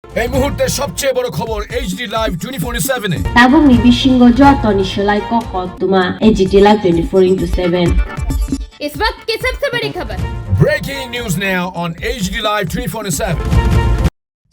এই মুহূর্তে সবচেয়ে বড় খবর এইচডি লাইভ 24/7 এ এবং নিবিসিংহ যতনি সেলাই কখতুমা এইচডি লাইভ 24/7 इस वक्त की सबसे बड़ी खबर। Breaking news now on HD live 24/7।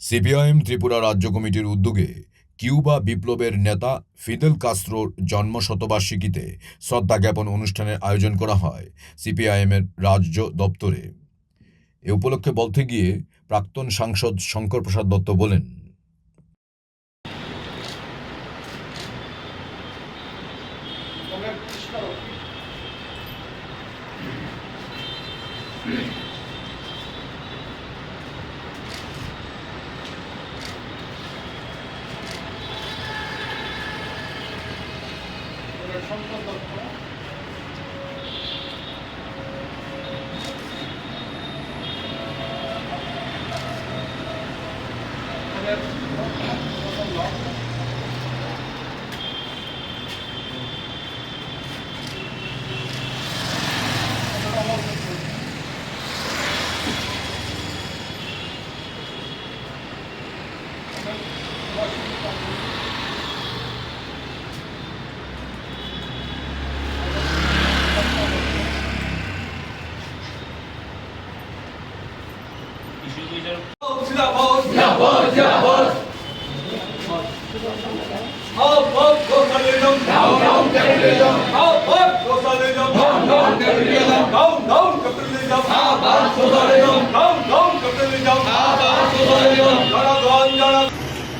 CPIM Tripura রাজ্য কমিটির উদ্যোগে কিউবা বিপ্লবের নেতা ফিদেল কাস্ত্রোর জন্ম শতবার্ষিকীতে শ্রদ্ধা জ্ঞাপন অনুষ্ঠানের আয়োজন করা হয় সিপিআইএমের রাজ্য দপ্তরে। এ উপলক্ষে বলতে গিয়ে প্রাক্তন সাংসদ শঙ্কর প্রসাদ দত্ত বলেন,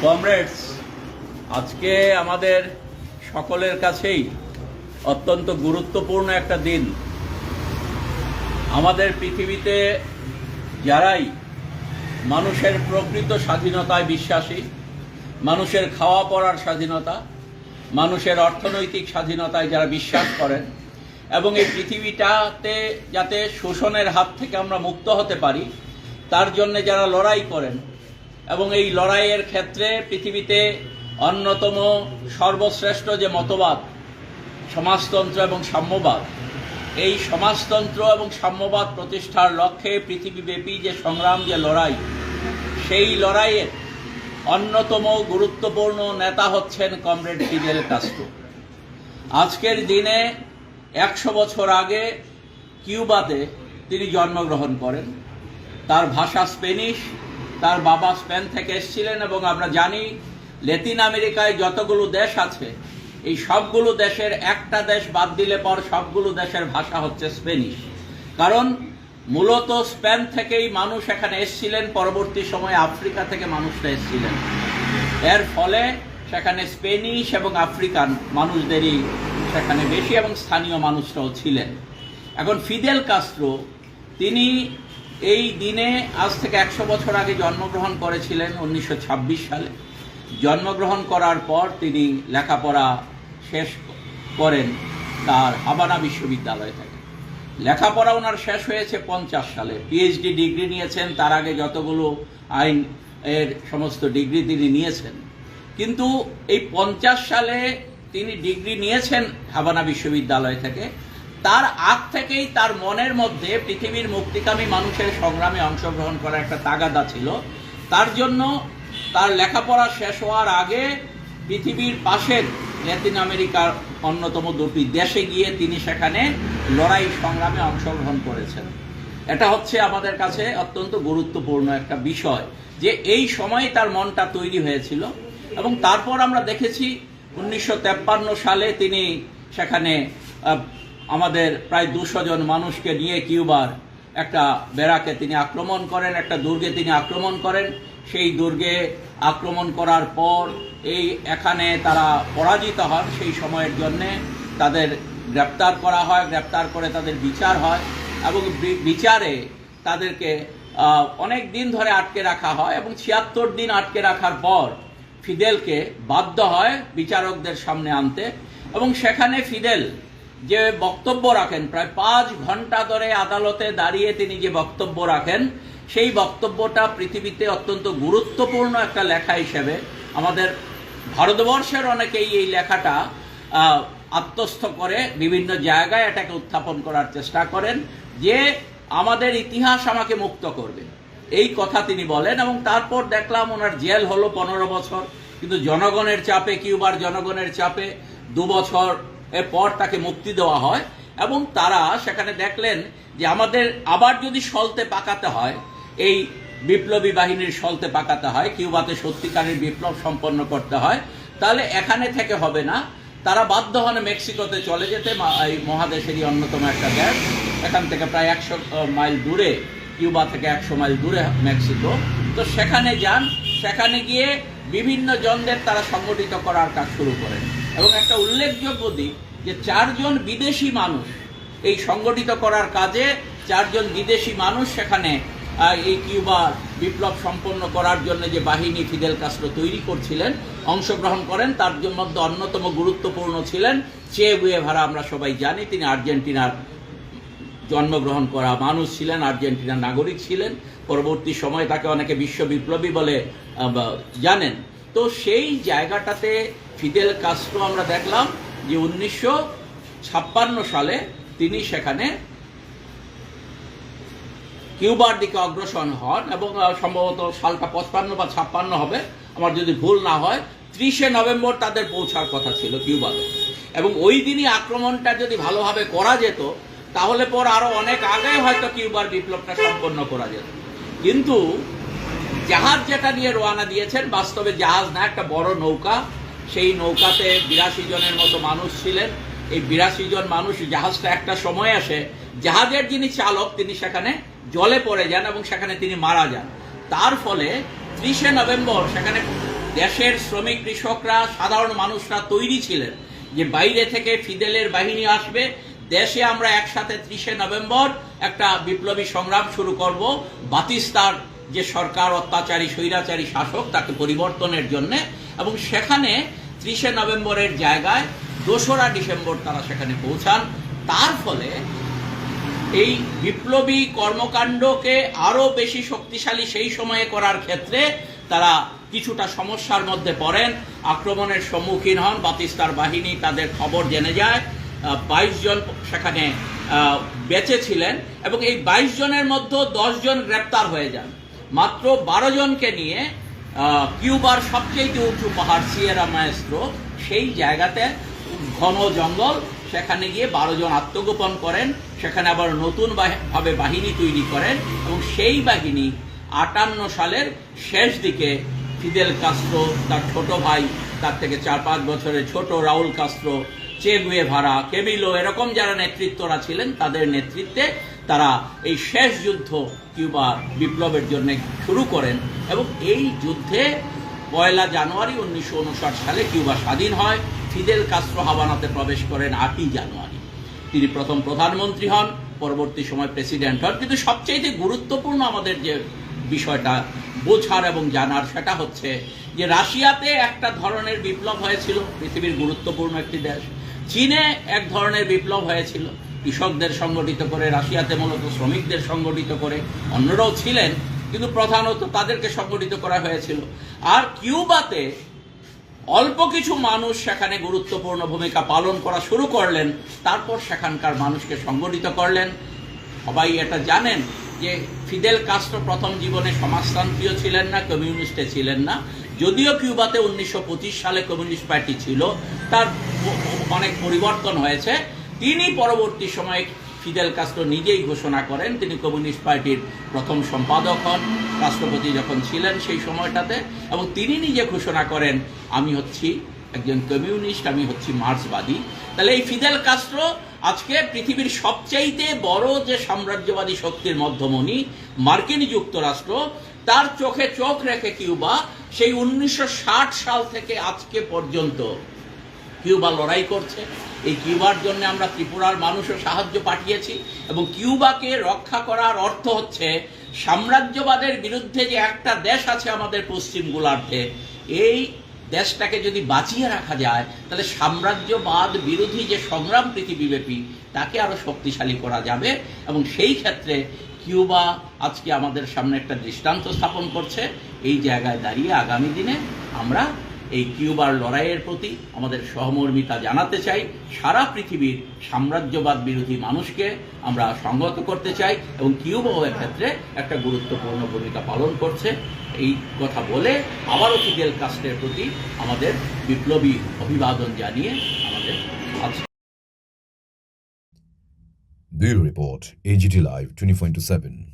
কমরেডস, আজকে আমাদের সকলের কাছেই অত্যন্ত গুরুত্বপূর্ণ একটা দিন। আমাদের পৃথিবীতে যারাই মানুষের প্রকৃত স্বাধীনতায় বিশ্বাসী, মানুষের খাওয়া পড়ার স্বাধীনতা, মানুষের অর্থনৈতিক স্বাধীনতায় যারা বিশ্বাস করেন এবং এই পৃথিবীটাতে যাতে শোষণের হাত থেকে আমরা মুক্ত হতে পারি তার জন্য যারা লড়াই করেন এবং এই লড়াইয়ের ক্ষেত্রে পৃথিবীতে অন্যতম সর্বশ্রেষ্ঠ যে মতবাদ সমাজতন্ত্র এবং সাম্যবাদ, এই সমাজতন্ত্র এবং সাম্যবাদ প্রতিষ্ঠার লক্ষ্যে পৃথিবীব্যাপী যে সংগ্রাম, যে লড়াই, সেই লড়াইয়ের অন্যতম গুরুত্বপূর্ণ নেতা হচ্ছেন কমরেড ফিদেল কাস্ত্রো। আজকের দিনে 100 বছর আগে কিউবাতে তিনি জন্মগ্রহণ করেন। তার ভাষা স্পেনিশ, তার বাবা স্পেন থেকে এসেছিলেন এবং আমরা জানি ল্যাটিন আমেরিকায় যতগুলো দেশ আছে এই সবগুলো দেশের একটা দেশ বাদ দিলে পর সবগুলো দেশের ভাষা হচ্ছে স্পেনিশ। কারণ মূলত স্পেন থেকেই মানুষ এখানে এসেছিলেন, পরবর্তী সময়ে আফ্রিকা থেকে মানুষরা এসেছিলেন। এর ফলে সেখানে স্পেনিশ এবং আফ্রিকান মানুষদেরই সেখানে বেশি এবং স্থানীয় মানুষরাও ছিলেন। এখন ফিদেল কাস্ত্রো তিনি এই দিনে আজ থেকে 100 বছর আগে জন্মগ্রহণ করেছিলেন 1926 সালে। জন্মগ্রহণ করার পর তিনি লেখাপড়া শেষ করেন তার হাভানা বিশ্ববিদ্যালয় থেকে। লেখাপড়া ওনার শেষ হয়েছে 50 সালে। পিএইচডি ডিগ্রি নিয়েছেন, তার আগে যতগুলো আইন এর সমস্ত ডিগ্রি তিনি নিয়েছেন। কিন্তু এই 50 সালে তিনি ডিগ্রি নিয়েছেন হাভানা বিশ্ববিদ্যালয় থেকে। তার আগ থেকেই তার মনের মধ্যে পৃথিবীর মুক্তিকামী মানুষের সংগ্রামে অংশগ্রহণ করার একটা তাগাদা ছিল। তার জন্য তার লেখাপড়া শেষ হওয়ার আগে পৃথিবীর পাশের ল্যাটিন আমেরিকার অন্যতম 2টি দেশে গিয়ে তিনি সেখানে লড়াই সংগ্রামে অংশগ্রহণ করেছেন। এটা হচ্ছে আমাদের কাছে অত্যন্ত গুরুত্বপূর্ণ একটা বিষয় যে এই সময়ে তার মনটা তৈরি হয়েছিল। এবং তারপর আমরা দেখেছি 1953 সালে তিনি সেখানে আমাদের প্রায় 200 জন মানুষকে নিয়ে কিউবার একটা ব্যারাকে তিনি আক্রমণ করেন, একটা দুর্গে তিনি আক্রমণ করেন। সেই দুর্গে আক্রমণ করার পর এখানে তারা পরাজিত হন। সেই সময়ের জন্যে তাদের গ্রেপ্তার করা হয়, গ্রেপ্তার করে তাদের বিচার হয় এবং বিচারে তাদেরকে অনেক দিন ধরে আটকে রাখা হয় এবং 76 দিন আটকে রাখার পর ফিদেলকে বাধ্য হয় বিচারকদের সামনে আনতে। এবং সেখানে ফিদেল যে বক্তব্য রাখেন, প্রায় 5 ঘন্টা ধরে আদালতে দাঁড়িয়ে তিনি যে বক্তব্য রাখেন, সেই বক্তব্যটা পৃথিবীতে অত্যন্ত গুরুত্বপূর্ণ একটা লেখা হিসেবে আমাদের ভারতবর্ষের অনেকেই এই লেখাটা আত্মস্থ করে বিভিন্ন জায়গায় এটাকে উত্থাপন করার চেষ্টা করেন যে আমাদের ইতিহাস আমাকে মুক্ত করবে। এই কথা তিনি বলেন। এবং তারপর দেখলাম ওনার জেল হলো 15 বছর, কিন্তু জনগণের চাপে, কিউবার জনগণের চাপে 2 বছর এর পর তাকে মুক্তি দেওয়া হয়। এবং তারা সেখানে দেখলেন যে আমাদের আবার যদি সলতে পাকাতে হয়, এই বিপ্লবী বাহিনীর সলতে পাকাতে হয়, কিউবাতে সত্যিকারের বিপ্লব সম্পন্ন করতে হয়, তাহলে এখানে থেকে হবে না। তারা বাধ্য হন মেক্সিকোতে চলে যেতে, এই মহাদেশেরই অন্যতম একটা দেশ। এখান থেকে প্রায় 100 মাইল দূরে, কিউবা থেকে 100 মাইল দূরে মেক্সিকো। তো সেখানে যান, সেখানে গিয়ে বিভিন্ন জনদের তারা সংগঠিত করার কাজ শুরু করেন। এবং একটা উল্লেখযোগ্য দিক যে 4 জন বিদেশি মানুষ এই সংগঠিত করার কাজে, 4 জন বিদেশি মানুষ সেখানে এই কিউবা বিপ্লব সম্পন্ন করার জন্য যে বাহিনী ফিদেল কাস্ট্রো তৈরি করছিলেন অংশগ্রহণ করেন। তার মধ্যে অন্যতম গুরুত্বপূর্ণ ছিলেন চে গুয়েভারা। আমরা সবাই জানি তিনি আর্জেন্টিনার জন্মগ্রহণ করা মানুষ ছিলেন, আর্জেন্টিনার নাগরিক ছিলেন। পরবর্তী সময়ে তাকে অনেকে বিশ্ব বিপ্লবী বলে জানেন। তো সেই জায়গাটাতে ফিদেল কাস্ট্রো আমরা দেখলাম যে 1956 সালে তিনি সেখানে কিউবার দিকে অগ্রসর হন। এবং সম্ভবত সালটা 55 বা 56 হবে, আমার যদি ভুল না হয়। 30 নভেম্বর তাদের পৌঁছার কথা ছিল কিউবাতে। এবং ওই দিনই আক্রমণটা যদি ভালোভাবে করা যেত, তাহলে পর আরো অনেক আগে হয়তো কিউবার বিপ্লবটা সম্পন্ন করা যেত। কিন্তু জাহাজ যেটা নিয়ে রওনা দিয়েছেন, বাস্তবে জাহাজ না, একটা বড় নৌকা। সেই নৌকাতে 82 জনের মতো মানুষ ছিলেন। এই 82 জন মানুষ, জাহাজটা একটা সময় আসে, জাহাজের যিনি চালক তিনি সেখানে জলে পড়ে যান এবং সেখানে তিনি মারা যান। তার ফলে 30 নভেম্বর সেখানে দেশের শ্রমিক, কৃষকরা, সাধারণ মানুষরা তৈরি ছিলেন যে বাইরে থেকে ফিদেলের বাহিনী আসবে, দেশে আমরা একসাথে 30 নভেম্বর একটা বিপ্লবী সংগ্রাম শুরু করব বাতিস্তার যে সরকার, অত্যাচারী স্বৈরাচারী শাসক, তাকে পরিবর্তনের জন্য। এবং সেখানে 30 নভেম্বরের জায়গায় 2রা ডিসেম্বর তারা সেখানে পৌঁছান। তার ফলে এই বিপ্লবী কর্মকাণ্ডকে আরো বেশি শক্তিশালী সেই সময়ে করার ক্ষেত্রে তারা কিছুটা সমস্যার মধ্যে পড়েন, আক্রমণের সম্মুখীন হন। বাতিস্তার বাহিনী তাদের খবর জেনে যায়। 22 জন সেখানে বেঁচে ছিলেন এবং এই 22 জনের মধ্যে 10 জন গ্রেপ্তার হয়ে যান। মাত্র 12 জনকে নিয়ে কিউবার সবচেয়ে উঁচু পাহাড় সিয়েরা মায়েস্ত্রো, সেই জায়গাতে ঘন জঙ্গল, সেখানে গিয়ে 12 জন আত্মগোপন করেন। সেখানে আবার নতুন ভাবে বাহিনী তৈরি করেন এবং সেই বাহিনী 58 সালের শেষ দিকে ফিদেল কাস্ট্রো, তার ছোট ভাই, তার থেকে 4-5 বছরের ছোট রাউল কাস্ট্রো, চে গুয়েভারা, কেমিলো, এরকম যারা নেতৃত্বরা ছিলেন তাদের নেতৃত্বে তারা এই শেষ যুদ্ধ কিউবা বিপ্লবের জন্য শুরু করেন। এবং এই যুদ্ধে 1 জানুয়ারি 1959 সালে কিউবা স্বাধীন হয়। ফিদেল কাস্ট্রো হাভানাতে প্রবেশ করেন 8 জানুয়ারি। তিনি প্রথম প্রধানমন্ত্রী হন, পরবর্তী সময় প্রেসিডেন্ট হন। কিন্তু সবচেয়ে গুরুত্বপূর্ণ আমাদের যে বিষয়টা বোঝার এবং জানার, সেটা হচ্ছে যে রাশিয়াতে একটা ধরনের বিপ্লব হয়েছিল, পৃথিবীর গুরুত্বপূর্ণ একটি দেশ। চীনে এক ধরনের বিপ্লব হয়েছিল, কৃষকদের সংগঠিত করে, রাশিয়াতে মূলত শ্রমিকদের সংগঠিত করে, অন্যরাও ছিলেন কিন্তু প্রধানত তাদেরকে সংগঠিত করা হয়েছিল। আর কিউবাতে অল্প কিছু মানুষ সেখানে গুরুত্বপূর্ণ ভূমিকা পালন করা শুরু করলেন, তারপর সেখানকার মানুষকে সংগঠিত করলেন। সবাই এটা জানেন যে ফিদেল কাস্ট্রো প্রথম জীবনে সমাজতান্ত্রীয় ছিলেন না, কমিউনিস্টে ছিলেন না। যদিও কিউবাতে 1925 সালে কমিউনিস্ট পার্টি ছিল, তার অনেক পরিবর্তন হয়েছে। তিনি পরবর্তী সময়ে ফিদেল কাস্ট্রো নিজেই ঘোষণা করেন, তিনি কমিউনিস্ট পার্টির প্রথম সম্পাদক হন রাষ্ট্রপতি যখন ছিলেন সেই সময়টাতে। এবং তিনি নিজে ঘোষণা করেন, আমি হচ্ছি একজন কমিউনিস্ট, আমি হচ্ছি মার্ক্সবাদী। তাহলে এই ফিদেল কাস্ট্রো আজকে পৃথিবীর সবচাইতে বড় যে সাম্রাজ্যবাদী শক্তির মধ্যমণি মার্কিন যুক্তরাষ্ট্র, তার চোখে চোখ রেখে কিউবা সেই 1960 সাল থেকে আজকে পর্যন্ত কিউবা লড়াই করছে। এই কিউবার জন্য আমরা ত্রিপুরার মানুষও সাহায্য পাঠিয়েছি। এবং কিউবাকে রক্ষা করার অর্থ হচ্ছে সাম্রাজ্যবাদের বিরুদ্ধে যে একটা দেশ আছে আমাদের পশ্চিম গোলার্ধে, এই দেশটাকে যদি বাঁচিয়ে রাখা যায় তাহলে সাম্রাজ্যবাদ বিরোধী যে সংগ্রাম পৃথিবীব্যাপী তাকে আরো শক্তিশালী করা যাবে। এবং সেই ক্ষেত্রে কিউবা আজকে আমাদের সামনে একটা দৃষ্টান্ত স্থাপন করছে। এই জায়গায় দাঁড়িয়ে আগামী দিনে আমরা এই কিউবার লড়াইয়ের প্রতি আমাদের সহমর্মিতা জানাতে চাই। সারা পৃথিবীর সাম্রাজ্যবাদ বিরোধী মানুষকে আমরা সংগত করতে চাই এবং কিউবাও এর ক্ষেত্রে একটা গুরুত্বপূর্ণ ভূমিকা পালন করছে। এই কথা বলে আবারও ফিদেল কাস্ট্রোর প্রতি আমাদের বিপ্লবী অভিবাদন জানিয়ে আমাদের আজকে ব্যুরো রিপোর্ট, AGT Live 24/7।